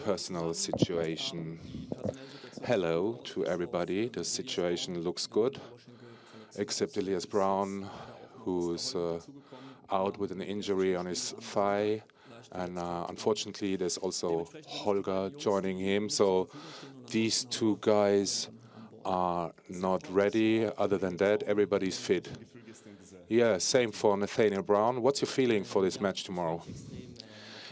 personal situation. Hello to everybody. The situation looks good, except Elias Brown, who's out with an injury on his thigh. And unfortunately, there's also Holger joining him. So these two guys are not ready. Other than that, everybody's fit. Yeah, same for Nathaniel Brown. What's your feeling for this match tomorrow?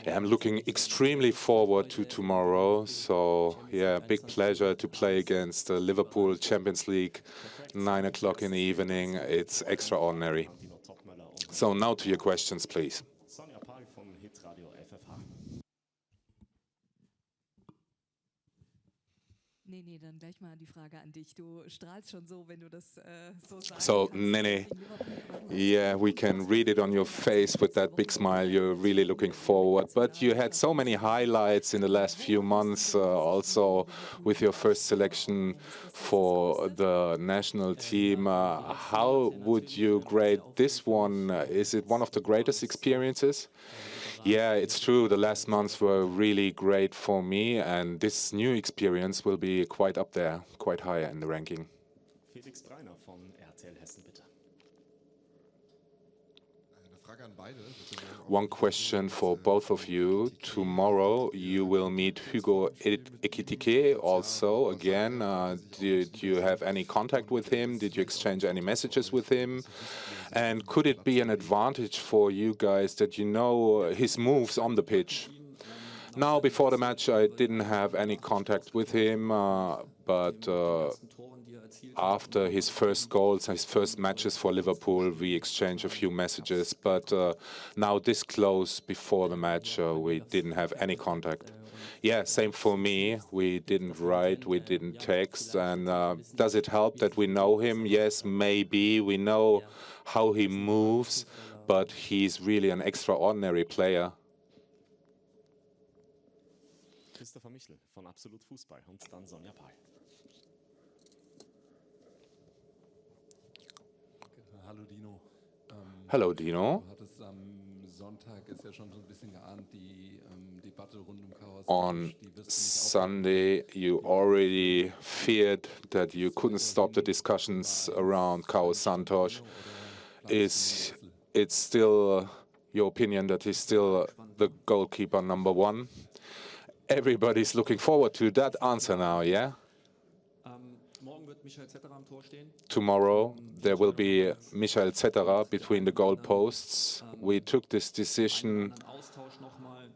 Yeah, I'm looking extremely forward to tomorrow. So yeah, big pleasure to play against Liverpool, Champions League, 9 o'clock in the evening. It's extraordinary. So now to your questions, please. So, Nene, yeah, we can read it on your face with that big smile. You're really looking forward. But you had so many highlights in the last few months, also with your first selection for the national team. How would you grade this one? Is it one of the greatest experiences? Yeah, it's true. The last months were really great for me, and this new experience will be quite up there, quite high in the ranking. One question for both of you. Tomorrow you will meet Hugo Ekitike also again. Did you have any contact with him? Did you exchange any messages with him? And could it be an advantage for you guys that you know his moves on the pitch? Now, before the match, I didn't have any contact with him, but after his first goals, his first matches for Liverpool, we exchanged a few messages. But now this close before the match, we didn't have any contact. Yeah, same for me. We didn't write, we didn't text. And does it help that we know him? Yes, maybe. We know how he moves, but he's really an extraordinary player. Hello, Dino. On Sunday, you already feared that you couldn't stop the discussions around Carlos Santos. Is it still your opinion that he's still the goalkeeper #1? Everybody's looking forward to that answer now, yeah? Tomorrow there will be Michael Zetterer between the goal posts. We took this decision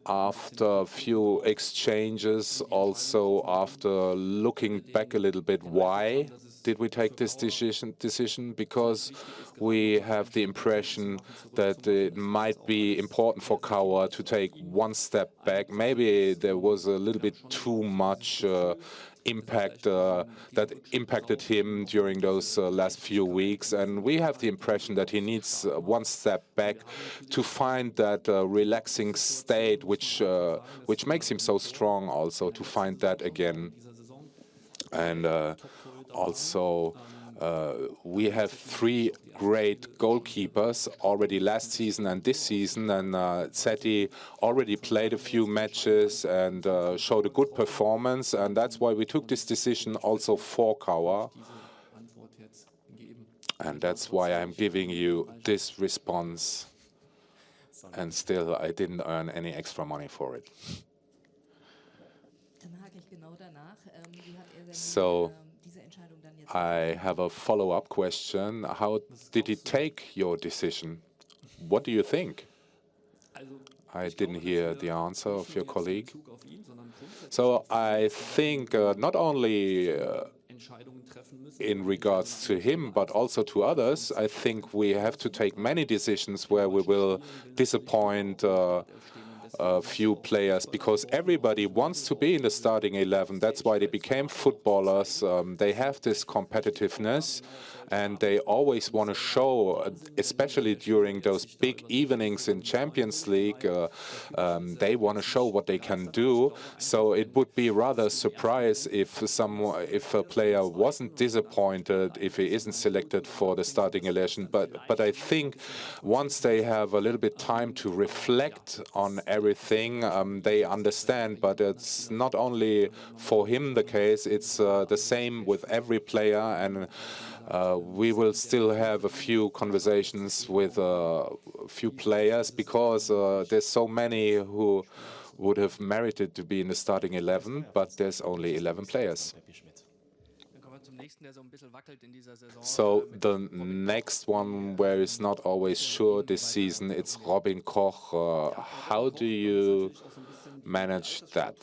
after a few exchanges, also after looking back a little bit. Why did we take this decision? Because we have the impression that it might be important for Kauer to take one step back. Maybe there was a little bit too much impact that impacted him during those last few weeks, and we have the impression that he needs one step back to find that relaxing state which makes him so strong, also to find that again. And also we have 3 great goalkeepers already last season and this season, and Zeti already played a few matches and showed a good performance, and that's why we took this decision also for Kauer. And that's why I'm giving you this response, and still I didn't earn any extra money for it. So I have a follow-up question. How did he take your decision? What do you think? I didn't hear the answer of your colleague. So I think not only in regards to him, but also to others, I think we have to take many decisions where we will disappoint a few players, because everybody wants to be in the starting 11. That's why they became footballers. They have this competitiveness, and they always want to show, especially during those big evenings in Champions League, they want to show what they can do. So it would be rather a surprise if a player wasn't disappointed if he isn't selected for the starting 11. But I think once they have a little bit time to reflect on everything, they understand. But it's not only for him the case; it's the same with every player, and we will still have a few conversations with a few players because there's so many who would have merited to be in the starting 11, but there's only 11 players. So the next one where it's not always sure this season, it's Robin Koch. How do you manage that?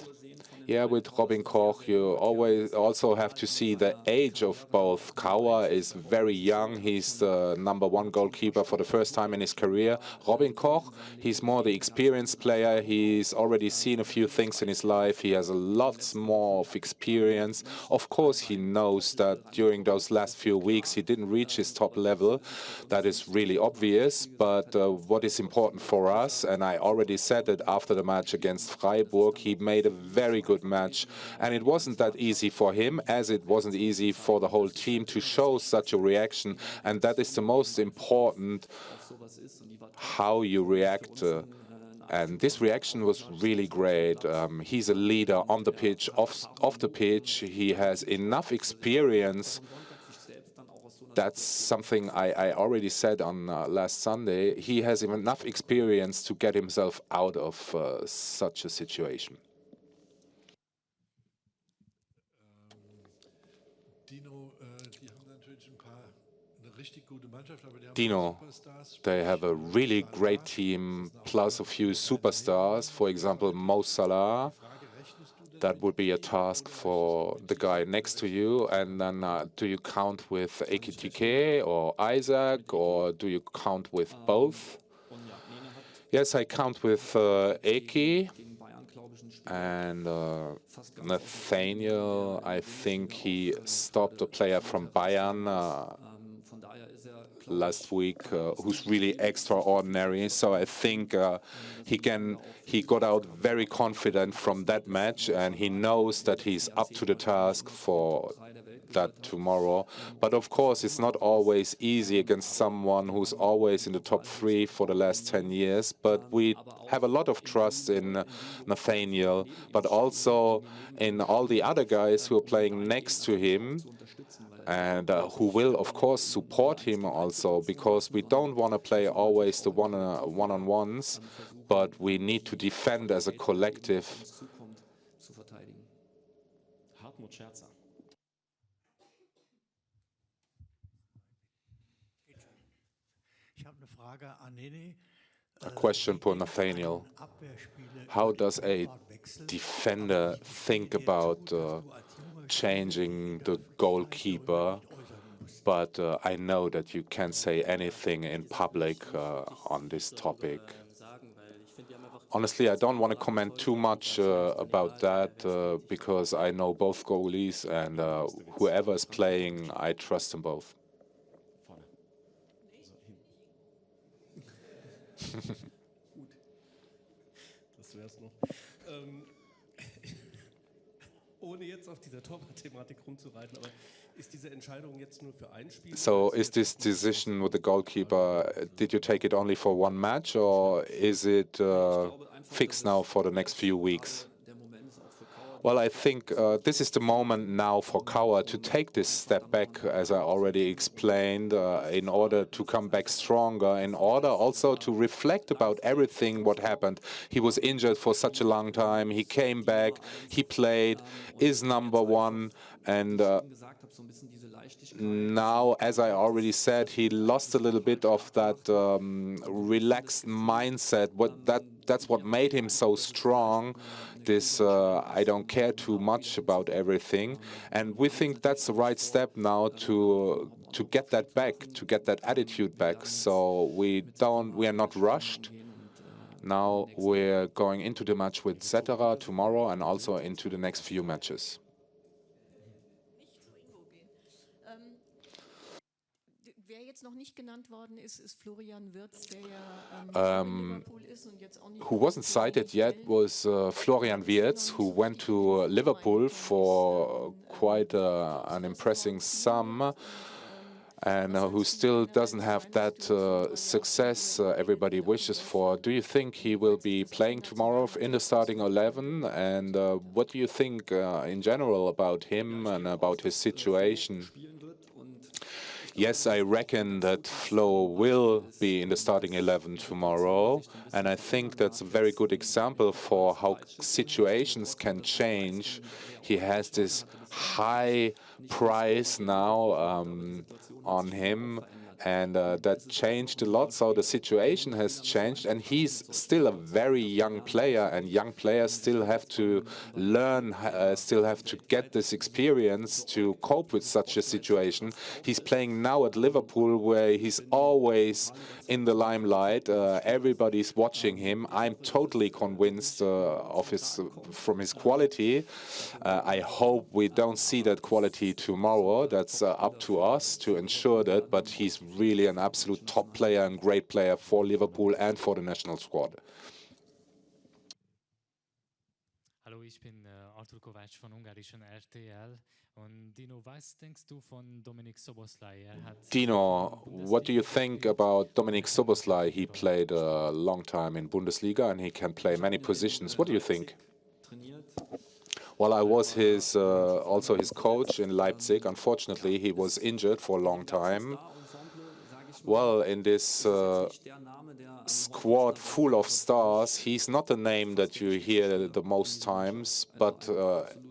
Yeah, with Robin Koch, you always also have to see the age of both. Kauer is very young. He's the #1 goalkeeper for the first time in his career. Robin Koch, he's more the experienced player. He's already seen a few things in his life. He has a lot more of experience. Of course, he knows that during those last few weeks, he didn't reach his top level. That is really obvious. But what is important for us, and I already said it after the match against Freiburg, he made a very good match, and it wasn't that easy for him, as it wasn't easy for the whole team to show such a reaction, and that is the most important, how you react. And this reaction was really great. He's a leader on the pitch, off the pitch. He has enough experience. That's something I already said on last Sunday. He has enough experience to get himself out of such a situation. Dino, they have a really great team, plus a few superstars. For example, Mo Salah. That would be a task for the guy next to you. And then do you count with Ekitike or Isaac, or do you count with both? Yes, I count with Eki and Nathaniel. I think he stopped a player from Bayern last week who's really extraordinary. So I think he got out very confident from that match, and he knows that he's up to the task for that tomorrow. But of course, it's not always easy against someone who's always in the top 3 for the last 10 years. But we have a lot of trust in Nathaniel, but also in all the other guys who are playing next to him, and who will, of course, support him also, because we don't want to play always the one-on-ones, but we need to defend as a collective. A question for Nathaniel. How does a defender think about changing the goalkeeper? But I know that you can't say anything in public on this topic. Honestly, I don't want to comment too much about that because I know both goalies, and whoever is playing, I trust them both. So is this decision with the goalkeeper, did you take it only for one match, or is it fixed now for the next few weeks? Well, I think this is the moment now for Kauer to take this step back, as I already explained, in order to come back stronger, in order also to reflect about everything what happened. He was injured for such a long time. He came back, he played, is #1, and now, as I already said, he lost a little bit of that relaxed mindset. That's what made him so strong. This I don't care too much about everything, and we think that's the right step now to get that back, to get that attitude back. So we are not rushed. Now we're going into the match with Cetera tomorrow, and also into the next few matches. Who wasn't cited yet was Florian Wirtz, who went to Liverpool for quite an impressive sum, and who still doesn't have that success everybody wishes for. Do you think he will be playing tomorrow in the starting 11? And what do you think in general about him and about his situation? Yes, I reckon that Flo will be in the starting 11 tomorrow, and I think that's a very good example for how situations can change. He has this high price now on him, and that changed a lot. So the situation has changed, and he's still a very young player, and young players still have to learn, still have to get this experience to cope with such a situation. He's playing now at Liverpool, where he's always in the limelight. Everybody's watching him. I'm totally convinced from his quality. I hope we don't see that quality tomorrow. That's up to us to ensure that, but he's really an absolute top player and great player for Liverpool and for the national squad. Hallo, ich bin Artur Kovács von ungarischen RTL. Und Dino, was denkst du von Dominik Szoboszlai? Dino, what do you think about Dominik Szoboszlai? He played a long time in Bundesliga and he can play many positions. What do you think? Well, I was also his coach in Leipzig. Unfortunately, he was injured for a long time. Well, in this squad full of stars, he's not a name that you hear the most times, but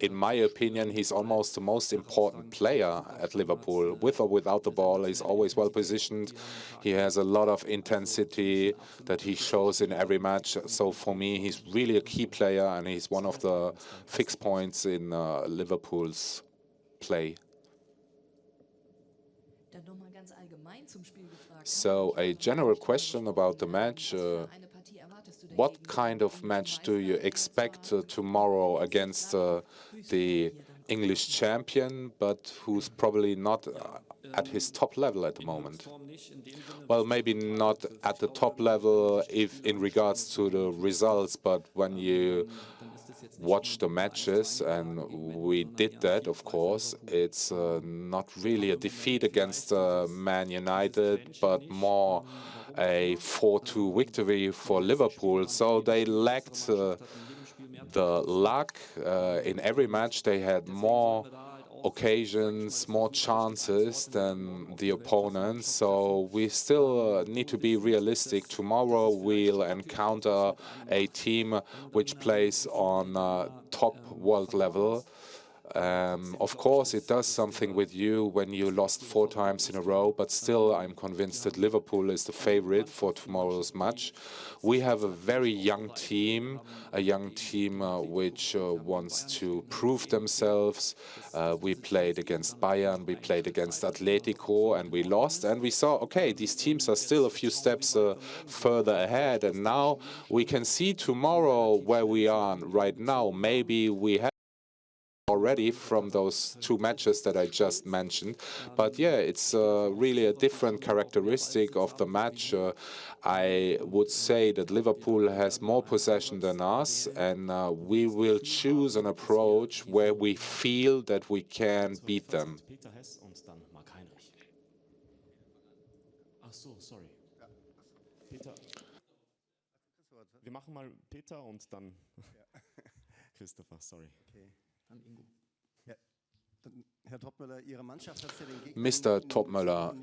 in my opinion, he's almost the most important player at Liverpool. With or without the ball, he's always well positioned. He has a lot of intensity that he shows in every match. So for me, he's really a key player, and he's one of the fixed points in Liverpool's play. So a general question about the match. What kind of match do you expect tomorrow against the English champion, but who's probably not at his top level at the moment? Well, maybe not at the top level if in regards to the results, but when you watch the matches, and we did that, of course, it's not really a defeat against Man United, but more a 4-2 victory for Liverpool. So they lacked the luck. In every match, they had more occasions, more chances than the opponents. So we still need to be realistic. Tomorrow we'll encounter a team which plays on top world level. Of course, it does something with you when you lost 4 times in a row, but still I'm convinced that Liverpool is the favorite for tomorrow's match. We have a very young team, which wants to prove themselves. We played against Bayern, we played against Atletico, and we lost. And we saw, okay, these teams are still a few steps further ahead. And now we can see tomorrow where we are right now. Maybe we have already from those 2 matches that I just mentioned. But yeah, it's really a different characteristic of the match. I would say that Liverpool has more possession than us, and we will choose an approach where we feel that we can beat them. Sorry. Peter. Wir machen mal Peter und dann Christopher, sorry. Okay. Mr. Toppmöller,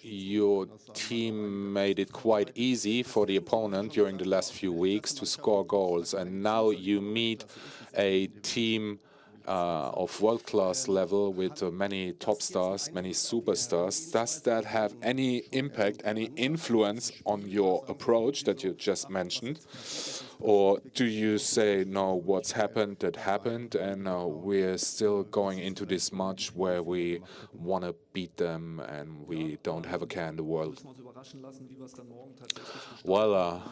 your team made it quite easy for the opponent during the last few weeks to score goals, and now you meet a team of world-class level with many top stars, many superstars. Does that have any impact, any influence on your approach that you just mentioned? Or do you say, no, what's happened, that happened, and we're still going into this match where we want to beat them and we don't have a care in the world? Well,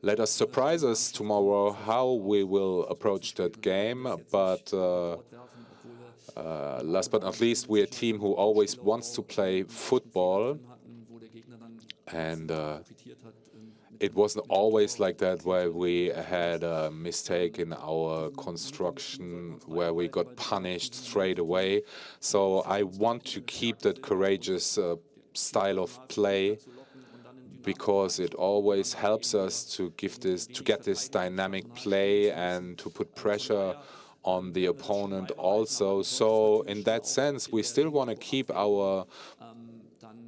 let us surprise us tomorrow how we will approach that game, but Last but not least, we're a team who always wants to play football, and it wasn't always like that, where we had a mistake in our construction, where we got punished straight away. So I want to keep that courageous style of play, because it always helps us to get this dynamic play and to put pressure on the opponent also. So in that sense, we still want to keep our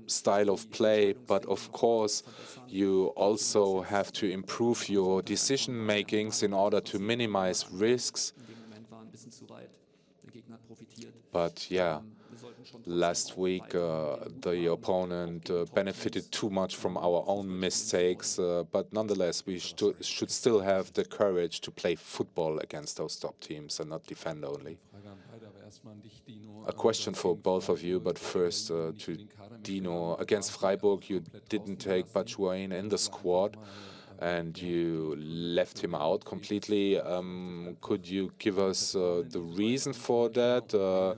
style of play, but of course you also have to improve your decision makings in order to minimize risks. But yeah, last week the opponent benefited too much from our own mistakes, but nonetheless we should still have the courage to play football against those top teams and not defend only. A question for both of you, but first to Dino. Against Freiburg, you didn't take Batshuayin in the squad and you left him out completely. Could you give us the reason for that?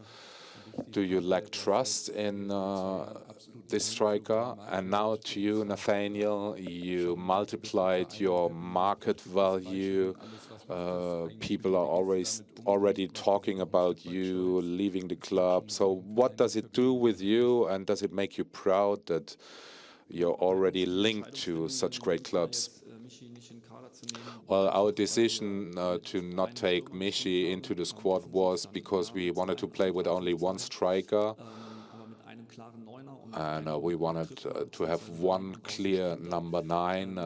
Do you lack trust in this striker? And now to you, Nathaniel, you multiplied your market value. People are already talking about you leaving the club. So what does it do with you, and does it make you proud that you're already linked to such great clubs? Well, our decision to not take Michi into the squad was because we wanted to play with only one striker, and we wanted to have one clear number 9,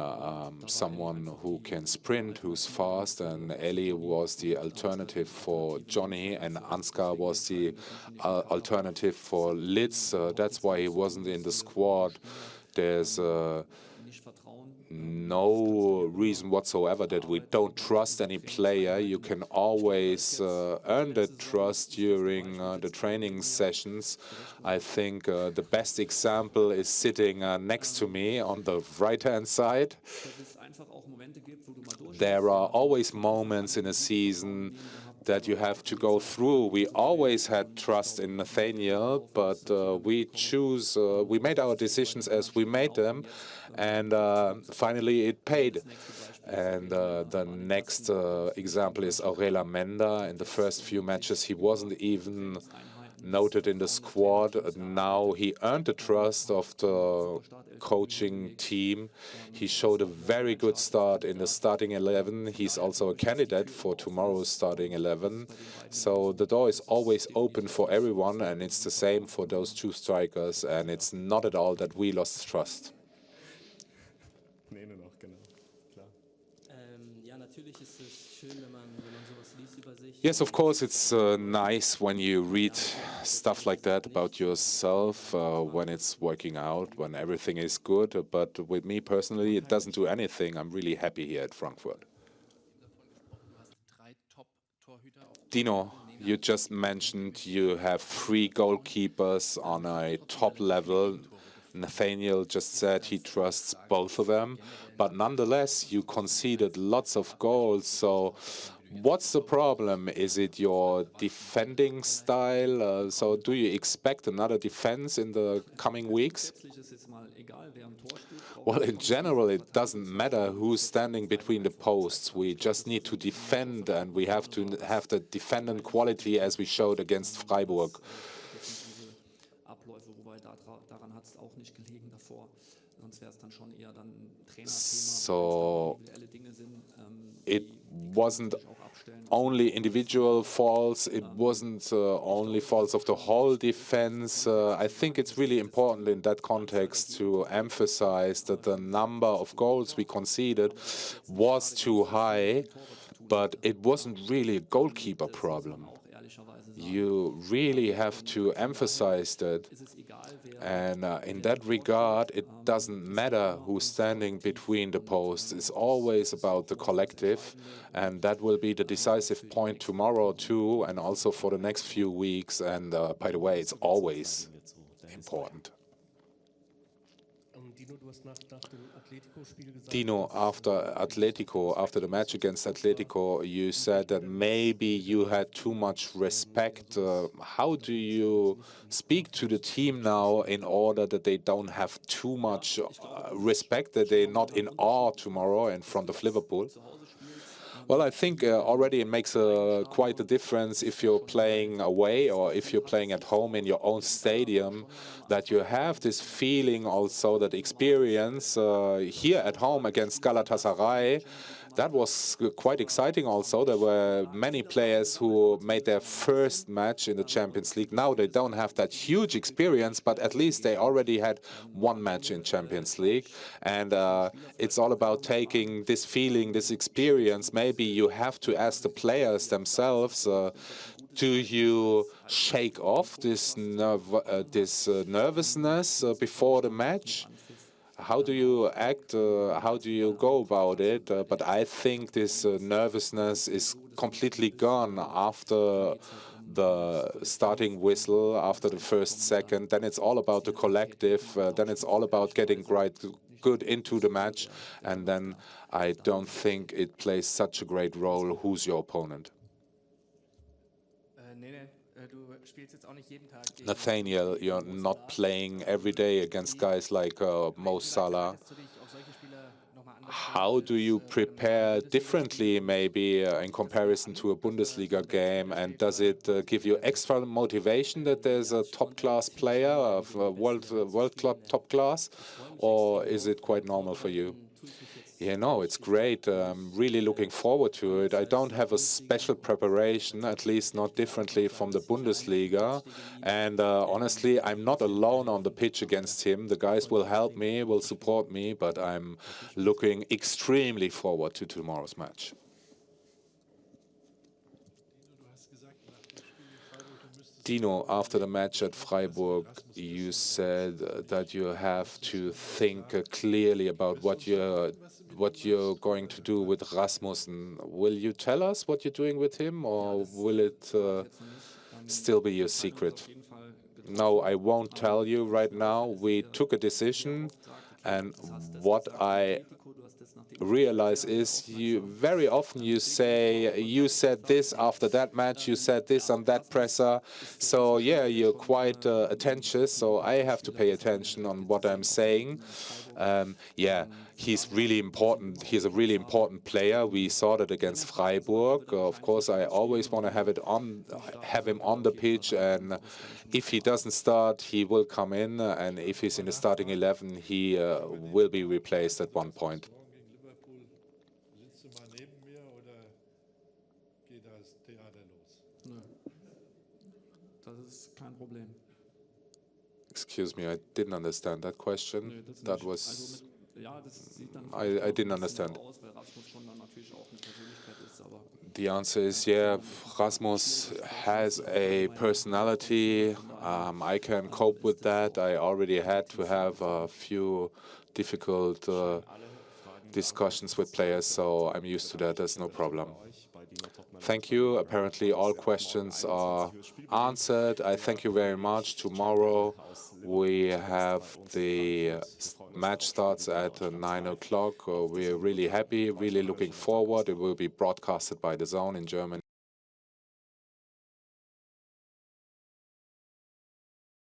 someone who can sprint, who's fast, and Eli was the alternative for Johnny, and Ansgar was the alternative for Litz. That's why he wasn't in the squad. There's no reason whatsoever that we don't trust any player. You can always earn that trust during the training sessions. I think the best example is sitting next to me on the right-hand side. There are always moments in a season that you have to go through. We always had trust in Nathaniel, but we made our decisions as we made them, and finally it paid. And the next example is Aurela Menda. In the first few matches, he wasn't even noted in the squad. Now he earned the trust of the coaching team. He showed a very good start in the starting 11. He's also a candidate for tomorrow's starting 11. So the door is always open for everyone, and it's the same for those two strikers, and it's not at all that we lost trust. Yes, of course, it's nice when you read stuff like that about yourself, when it's working out, when everything is good. But with me personally, it doesn't do anything. I'm really happy here at Frankfurt. Dino, you just mentioned you have 3 goalkeepers on a top level. Nathaniel just said he trusts both of them, but nonetheless, you conceded lots of goals. So what's the problem? Is it your defending style? So do you expect another defense in the coming weeks? Well, in general, it doesn't matter who's standing between the posts. We just need to defend, and we have to have the defendant quality as we showed against Freiburg. So it wasn't only individual faults, it wasn't only faults of the whole defense. I think it's really important in that context to emphasize that the number of goals we conceded was too high, but it wasn't really a goalkeeper problem. You really have to emphasize that. And in that regard, it doesn't matter who's standing between the posts. It's always about the collective, and that will be the decisive point tomorrow too, and also for the next few weeks. And by the way, it's always important. Dino, after the match against Atletico, you said that maybe you had too much respect. How do you speak to the team now in order that they don't have too much respect, that they're not in awe tomorrow in front of Liverpool? Well, I think already it makes quite a difference if you're playing away or if you're playing at home in your own stadium, that you have this feeling also, that experience here at home against Galatasaray. That was quite exciting also. There were many players who made their first match in the Champions League. Now they don't have that huge experience, but at least they already had one match in Champions League. And it's all about taking this feeling, this experience. Maybe you have to ask the players themselves, do you shake off this nervousness before the match? How do you act? How do you go about it? But I think this nervousness is completely gone after the starting whistle, after the first second. Then it's all about the collective. Then it's all about getting right good into the match. And then I don't think it plays such a great role who's your opponent. Nathaniel, you're not playing every day against guys like Mo Salah. How do you prepare differently, maybe in comparison to a Bundesliga game? And does it give you extra motivation that there's a top-class player, of world club top class, or is it quite normal for you? Yeah, no, it's great. I'm really looking forward to it. I don't have a special preparation, at least not differently from the Bundesliga. And honestly, I'm not alone on the pitch against him. The guys will help me, will support me, but I'm looking extremely forward to tomorrow's match. Dino, after the match at Freiburg, you said that you have to think clearly about what you're going to do with Rasmussen. Will you tell us what you're doing with him, or will it still be your secret? No, I won't tell you right now. We took a decision, and what I realize is very often you say, you said this after that match, you said this on that presser. So yeah, you're quite attentive, so I have to pay attention on what I'm saying. Yeah, he's really important. He's a really important player. We saw that against Freiburg. Of course, I always want to have him on the pitch, and if he doesn't start, he will come in, and if he's in the starting 11, he will be replaced at one point. Excuse me, I didn't understand that question. That was... I didn't understand. The answer is, yeah, Rasmus has a personality. I can cope with that. I already had to have a few difficult discussions with players, so I'm used to that. There's no problem. Thank you. Apparently all questions are answered. I thank you very much. Tomorrow we have the match starts at 9 o'clock. We're really happy, really looking forward. It will be broadcasted by DAZN in Germany.